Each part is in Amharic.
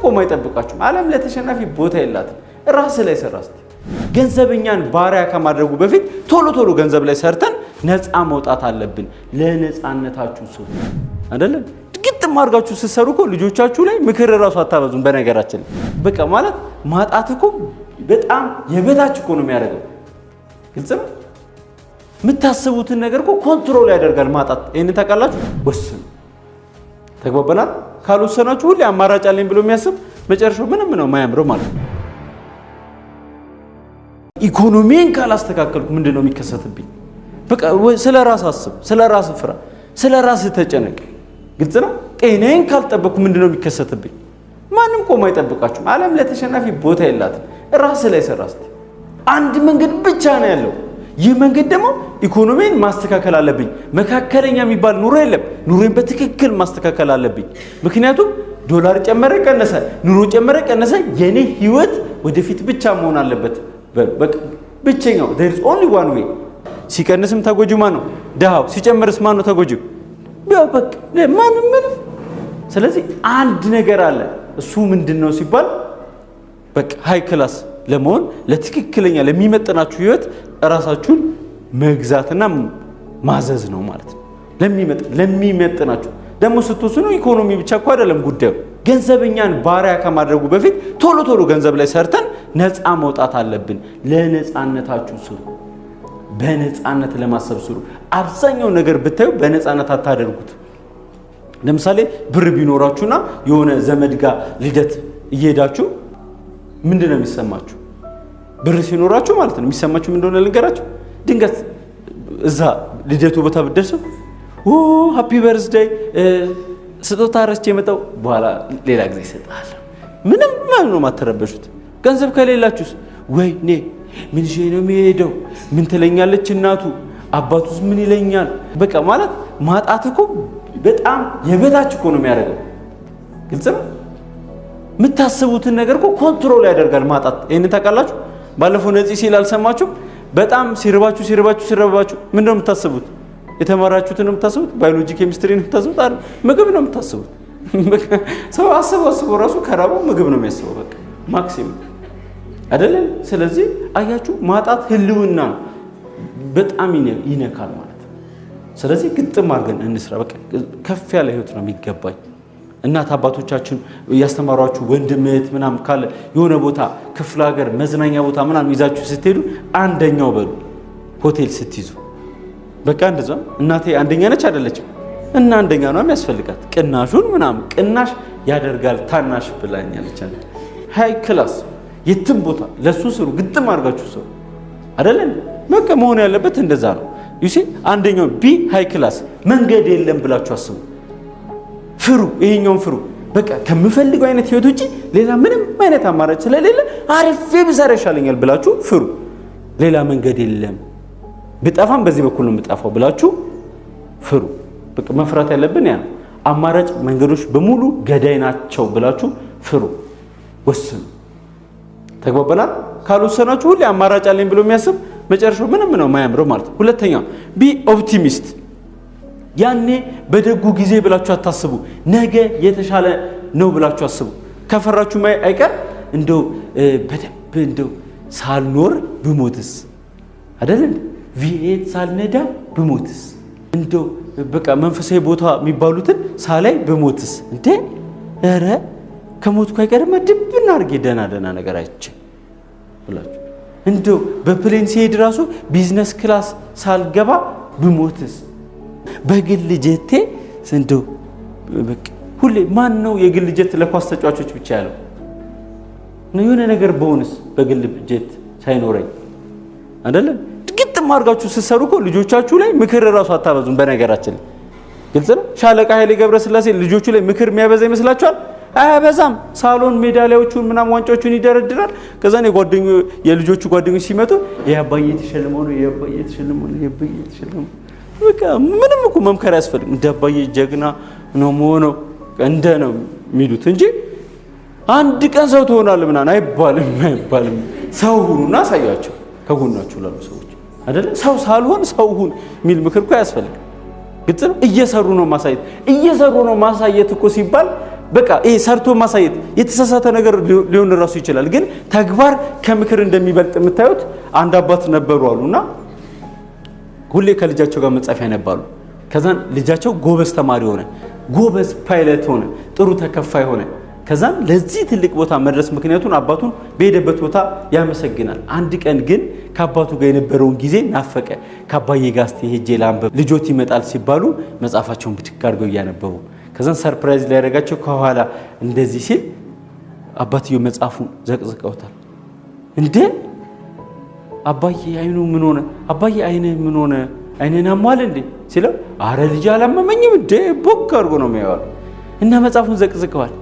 ቆሞ አይጠብቃችሁም። ዓለም ለተሸናፊ ቦታ የላትም። ራስ ላይ ሰራስቲ ገንዘብኛን ባሪያ ከማድረጉ በፊት ቶሎ ገንዘብ ላይ ሰርተን ነፃ መውጣት አለብን። ለነፃነታችሁ ስሩ አይደለም። ግጥም አድርጋችሁ ስትሰሩ እኮ ልጆቻችሁ ላይ ምክር ራሱ አታበዙም። በነገራችን በቃ ማለት ማጣት እኮ በጣም የበታች እኮ ነው የሚያደርገው። ግልጽ ነው። የምታስቡትን ነገር እኮ ኮንትሮል ያደርጋል ማጣት። ይሄንን ታውቃላችሁ። ወስኑ። ተግባባናል። ካልወሰናችሁ ሁሌ አማራጭ አለኝ ብሎ የሚያስብ መጨረሻው ምንም ነው የማያምረው ማለት ነው። ኢኮኖሚን ካላስተካከልኩ ምንድነው የሚከሰትብኝ? በቃ ስለራስ አስብ፣ ስለራስ ፍራ፣ ስለራስ ተጨነቅ። ግልጽ ነው። ጤናዬን ካልጠበቅኩ ምንድነው የሚከሰትብኝ? ማንም ቆሞ አይጠብቃችሁም። ዓለም ለተሸናፊ ቦታ የላትም። ራስ ላይ ሰራስቲ አንድ መንገድ ብቻ ነው ያለው። ይህ መንገድ ደግሞ ኢኮኖሚን ማስተካከል አለብኝ። መካከለኛ የሚባል ኑሮ የለም። ኑሮን በትክክል ማስተካከል አለብኝ። ምክንያቱም ዶላር ጨመረ ቀነሰ፣ ኑሮ ጨመረ ቀነሰ፣ የኔ ህይወት ወደፊት ብቻ መሆን አለበት። በቃ ብቸኛው there is only one way። ሲቀንስም ተጎጂው ማን ነው? ደሃው። ሲጨምርስ ማን ነው ተጎጂው? በቃ ማንም ምንም። ስለዚህ አንድ ነገር አለ። እሱ ምንድነው ሲባል በቃ ሃይ ክላስ ለመሆን ለትክክለኛ ለሚመጥናችሁ ህይወት ራሳችሁን መግዛትና ማዘዝ ነው ማለት ነው። ለሚመጥናችሁ ደግሞ ስትወስኑ ኢኮኖሚ ብቻ እኮ አይደለም ጉዳዩ። ገንዘብኛን ባሪያ ከማድረጉ በፊት ቶሎ ገንዘብ ላይ ሰርተን ነፃ መውጣት አለብን። ለነፃነታችሁ ስሩ። በነፃነት ለማሰብ ስሩ። አብዛኛው ነገር ብታዩ በነፃነት አታደርጉት። ለምሳሌ ብር ቢኖራችሁና የሆነ ዘመድ ጋር ልደት እየሄዳችሁ ምንድነው የሚሰማችሁ? ብር ሲኖራችሁ ማለት ነው የሚሰማችሁ ምን እንደሆነ ልንገራችሁ። ድንገት እዛ ልደቱ ቦታ ብትደርሱ ሃፒ በርዝዴይ ስጦታ ረስቼ የመጣው በኋላ ሌላ ጊዜ ይሰጣል። ምንም ነው ማተረበሹት። ገንዘብ ከሌላችሁስ ወይኔ ምን ይዤ ነው የሚሄደው? ምን ትለኛለች እናቱ? አባቱስ ምን ይለኛል? በቃ ማለት ማጣት እኮ በጣም የበታች እኮ ነው የሚያደርገው። ግልጽ ነው። የምታስቡትን ነገር እኮ ኮንትሮል ያደርጋል ማጣት። ይሄንን ታውቃላችሁ። ባለፈው ነፂ ሲል አልሰማችሁም? በጣም ሲርባችሁ ምንድን ነው የምታስቡት? የተማራችሁትን ነው የምታስቡት? ባዮሎጂ ኬሚስትሪ ነው የምታስቡት? አይደል? ምግብ ነው የምታስቡት። ሰው አስቦ ራሱ ከራበው ምግብ ነው የሚያስበው። በቃ ማክሲመም አይደለም። ስለዚህ አያችሁ ማጣት ህልውና ነው፣ በጣም ይነካል ማለት ነው። ስለዚህ ግጥም አድርገን እንስራ። በቃ ከፍ ያለ ህይወት ነው የሚገባኝ። እናት አባቶቻችን ያስተማሯችሁ ወንድም እህት ምናምን ካለ የሆነ ቦታ ክፍለ ሀገር መዝናኛ ቦታ ምናምን ይዛችሁ ስትሄዱ አንደኛው በሉ። ሆቴል ስትይዙ በቃ እንደዛ እናቴ አንደኛ ነች አይደለችም እና አንደኛ ነው የሚያስፈልጋት። ቅናሹን ምናምን ቅናሽ ያደርጋል ታናሽ ብላኛለች። ሃይ ክላስ የትም ቦታ ለሱ ስሩ። ግጥም አድርጋችሁ ሰው አይደለም። በቃ መሆን ያለበት እንደዛ ነው። ዩሲ አንደኛው ቢ ሃይ ክላስ መንገድ የለም ብላችሁ አስቡ። ፍሩ። ይሄኛውን ፍሩ። በቃ ከምፈልገው አይነት ህይወት ውጪ ሌላ ምንም አይነት አማራጭ ስለሌለ አሪፍ ብሰራ ይሻለኛል ብላችሁ ፍሩ። ሌላ መንገድ የለም፣ ብጠፋም በዚህ በኩል ነው የምጠፋው ብላችሁ ፍሩ። በቃ መፍራት ያለብን ያ አማራጭ መንገዶች በሙሉ ገዳይ ናቸው ብላችሁ ፍሩ። ወስኑ። ተግባባናል። ካልወሰናችሁ ሁሌ አማራጭ አለኝ ብሎ የሚያስብ መጨረሻው ምንም ነው የማያምረው ማለት ነው። ሁለተኛው ቢ ኦፕቲሚስት። ያኔ በደጉ ጊዜ ብላችሁ አታስቡ። ነገ የተሻለ ነው ብላችሁ አስቡ። ከፈራችሁ አይቀር እንደው በደንብ እንደው ሳልኖር ብሞትስ አይደለም ቪኤት ሳልነዳ ብሞትስ እንደው በቃ መንፈሳዊ ቦታ የሚባሉትን ሳላይ ብሞትስ እንዴ ኧረ ከሞትኩ አይቀርም ድብና አድርጌ ደህና ነገር አይቼ ብላችሁ እንደው በፕሌን ሲሄድ ራሱ ቢዝነስ ክላስ ሳልገባ ብሞትስ በግል ጀቴ እንደው በቃ ሁሌ ማን ነው የግል ጀት ለኳስ ተጫዋቾች ብቻ ያለው ነው? የሆነ ነገር በሆነስ በግል ጀት ሳይኖረኝ አይደለም። ግጥም አድርጋችሁ ስትሰሩ እኮ ልጆቻችሁ ላይ ምክር ራሱ አታበዙም። በነገራችን ግልጽ ነው። ሻለቃ ኃይሌ ገብረስላሴ ልጆቹ ላይ ምክር የሚያበዛ ይመስላችኋል? አያበዛም። ሳሎን ሜዳሊያዎቹን ምናምን ዋንጫዎቹን ይደረድራል። ከዛ የልጆቹ ጓደኞች ሲመጡ የአባዬ ተሸልመው ነው የአባዬ ተሸልመው በቃ ምንም እኮ መምከር ያስፈልግም። እንደ አባዬ ጀግና ነው መሆነው እንደ ነው የሚሉት እንጂ አንድ ቀን ሰው ትሆናለህ ምናምን አይባልም። ሰው ሁኑና አሳያቸው ከጎናችሁ ላሉ ሰዎች አይደለ? ሰው ሳልሆን ሰው ሁን የሚል ምክር እኮ ያስፈልግ። ግልጽ ነው። እየሰሩ ነው ማሳየት እኮ ሲባል በቃ ይሄ ሰርቶ ማሳየት የተሳሳተ ነገር ሊሆን ራሱ ይችላል። ግን ተግባር ከምክር እንደሚበልጥ የምታዩት አንድ አባት ነበሩ አሉና ሁሌ ከልጃቸው ጋር መጻፍ ያነባሉ። ከዛን ልጃቸው ጎበዝ ተማሪ ሆነ፣ ጎበዝ ፓይለት ሆነ፣ ጥሩ ተከፋይ ሆነ። ከዛን ለዚህ ትልቅ ቦታ መድረስ ምክንያቱን አባቱን በሄደበት ቦታ ያመሰግናል። አንድ ቀን ግን ከአባቱ ጋር የነበረውን ጊዜ ናፈቀ። ከአባዬ ጋር እስቲ ሄጄ ላንብብ ልጆት ይመጣል ሲባሉ መጽሐፋቸውን ብድግ አድርገው እያነበቡ ከዛን ሰርፕራይዝ ሊያደርጋቸው ከኋላ እንደዚህ ሲል አባትየው መጽሐፉን ዘቅዝቀውታል። እንዴ አባዬ አይኑ ምን ሆነ? አባዬ አይንህ ምን ሆነ? አይንህን አሟል እንዴ ሲለው አረ ልጅ አላመመኝም እንዴ ቦክ አድርጎ ነው የሚያወራው። እና መጽሐፉን ዘቅዝቀዋል።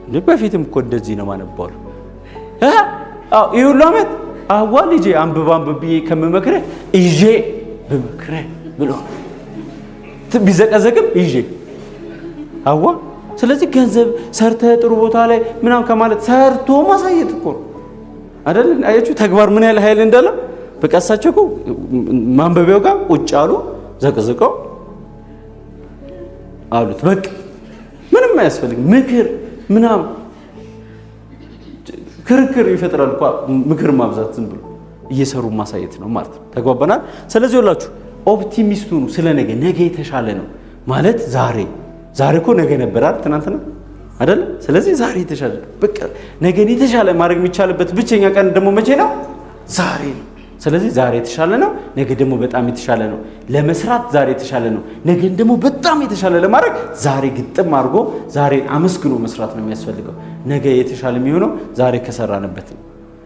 እንዴ በፊትም እኮ እንደዚህ ነው ማነባው። ይህ ሁሉ ዓመት አዋ ልጄ አንብብ ብዬ ከምመክረህ ይዤ ብመክረህ ብሎ ቢዘቀዘቅም ይዤ አዋ። ስለዚህ ገንዘብ ሰርተህ ጥሩ ቦታ ላይ ምናምን ከማለት ሰርቶ ማሳየት እኮ ነው አይደል? አያችሁ ተግባር ምን ያህል ኃይል እንዳለው። በቃ እሳቸው እኮ ማንበቢያው ጋር ቁጭ አሉ፣ ዘቅዝቀው አሉት። በቃ ምንም አያስፈልግም ምክር ምናምን ክርክር ይፈጥራል እኮ ምክር ማብዛት ዝም ብሎ እየሰሩ ማሳየት ነው ማለት ነው። ተግባባናል። ስለዚህ ሁላችሁ ኦፕቲሚስት ሁኑ። ስለ ነገ የተሻለ ነው ማለት ዛሬ እኮ ነገ ነበር አይደል? ትናንትና አይደል? ስለዚህ ዛሬ የተሻለ በቃ ነገን የተሻለ ማድረግ የሚቻልበት ብቸኛ ቀን ደግሞ መቼ ነው? ዛሬ ነው። ስለዚህ ዛሬ የተሻለ ነው፣ ነገ ደግሞ በጣም የተሻለ ነው። ለመስራት ዛሬ የተሻለ ነው፣ ነገን ደግሞ በጣም የተሻለ ለማድረግ ዛሬ ግጥም አድርጎ ዛሬን አመስግኖ መስራት ነው የሚያስፈልገው። ነገ የተሻለ የሚሆነው ዛሬ ከሰራንበት ነው።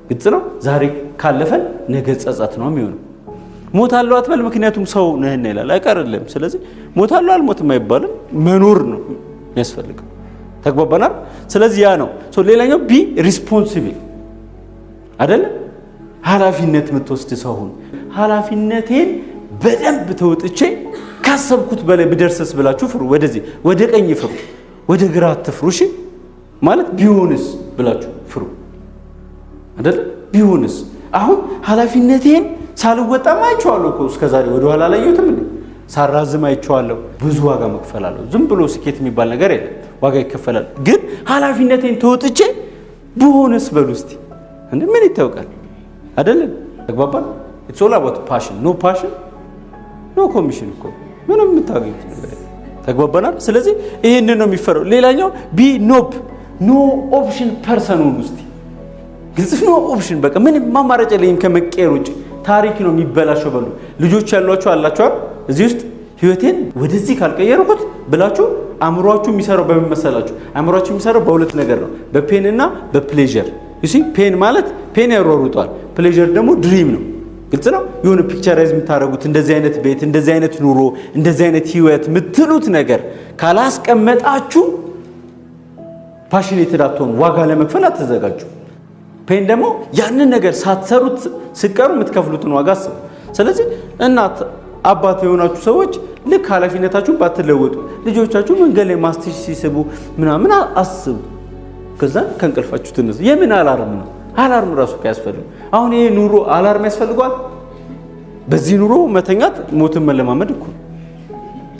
ግልጽ ነው። ዛሬ ካለፈን ነገ ጸጸት ነው የሚሆነው። ሞታለሁ አትበል፣ ምክንያቱም ሰው ነህና ይላል አይቀርልም። ስለዚህ ሞታለሁ አልሞትም አይባልም፣ መኖር ነው የሚያስፈልገው። ተግባባናል። ስለዚህ ያ ነው። ሌላኛው ቢ ሪስፖንሲብል አይደለ? ኃላፊነት የምትወስድ ሰው ሁን። ኃላፊነቴን በደንብ ተወጥቼ ካሰብኩት በላይ ብደርስስ ብላችሁ ፍሩ። ወደዚህ ወደ ቀኝ ፍሩ፣ ወደ ግራ አትፍሩ። እሺ ማለት ቢሆንስ ብላችሁ ፍሩ አይደለ? ቢሆንስ አሁን ኃላፊነቴን ሳልወጣም አይቼዋለሁ እኮ እስከዛሬ ወደ ኋላ አላየሁትም እንዴ? ሳራዝም አይቼዋለሁ። ብዙ ዋጋ መክፈላለሁ። ዝም ብሎ ስኬት የሚባል ነገር የለም፣ ዋጋ ይከፈላል። ግን ኃላፊነቴን ተወጥቼ ብሆንስ በሉ እስቲ እንዴ ምን ይታወቃል አይደለም? ተግባባን። ኢትስ ኦል አባውት ፓሽን። ኖ ፓሽን ኖ ኮሚሽን እኮ ምንም የምታገኙት ነገር ተግባባናል። ስለዚህ ይሄንን ነው የሚፈረው። ሌላኛው ቢ ኖ ኦፕሽን ፐርሰን ሁሉ እስቲ ግልጽ ኖ ኦፕሽን በቃ ምንም ማማረጭ የለኝም ከመቀየር ውጭ። ታሪክ ነው የሚበላሸው በሉ። ልጆች ያሏችሁ አላችሁ እዚህ ውስጥ ህይወቴን ወደዚህ ካልቀየርኩት ብላችሁ አእምሯችሁ የሚሰራው በምን መሰላችሁ? አእምሯችሁ የሚሰራው በሁለት ነገር ነው፣ በፔን እና በፕሌዠር። ዩሲ ፔን ማለት ፔን ያሯሩጧል፣ ፕሌዠር ደግሞ ድሪም ነው። ግልጽ ነው። የሆነ ፒክቸራይዝ የምታደርጉት እንደዚህ አይነት ቤት፣ እንደዚህ አይነት ኑሮ፣ እንደዚህ አይነት ህይወት የምትሉት ነገር ካላስቀመጣችሁ ፓሽኔትድ አትሆኑ፣ ዋጋ ለመክፈል አትዘጋጁ። ፔን ደግሞ ያንን ነገር ሳትሰሩት ስቀሩ የምትከፍሉትን ዋጋ አስቡ። ስለዚህ እናት አባት የሆናችሁ ሰዎች ልክ ኃላፊነታችሁን ባትለወጡ ልጆቻችሁ መንገድ ላይ ማስቲሽ ሲስቡ ምናምን አስቡ። ከዛ ከእንቅልፋችሁ ትነሱ። የምን አላርም ነው? አላርም ራሱ ያስፈልግ። አሁን ይሄ ኑሮ አላርም ያስፈልጓል? በዚህ ኑሮ መተኛት ሞትን መለማመድ እኮ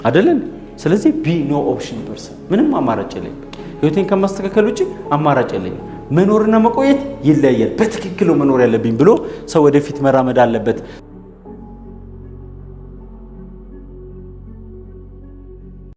አይደለም። ስለዚህ ቢ ኖ ኦፕሽን ፐርሰን፣ ምንም አማራጭ የለኝም። ህይወቴን ከማስተካከል ውጪ አማራጭ የለኝም። መኖርና መቆየት ይለያያል። በትክክል መኖር ያለብኝ ብሎ ሰው ወደፊት መራመድ አለበት።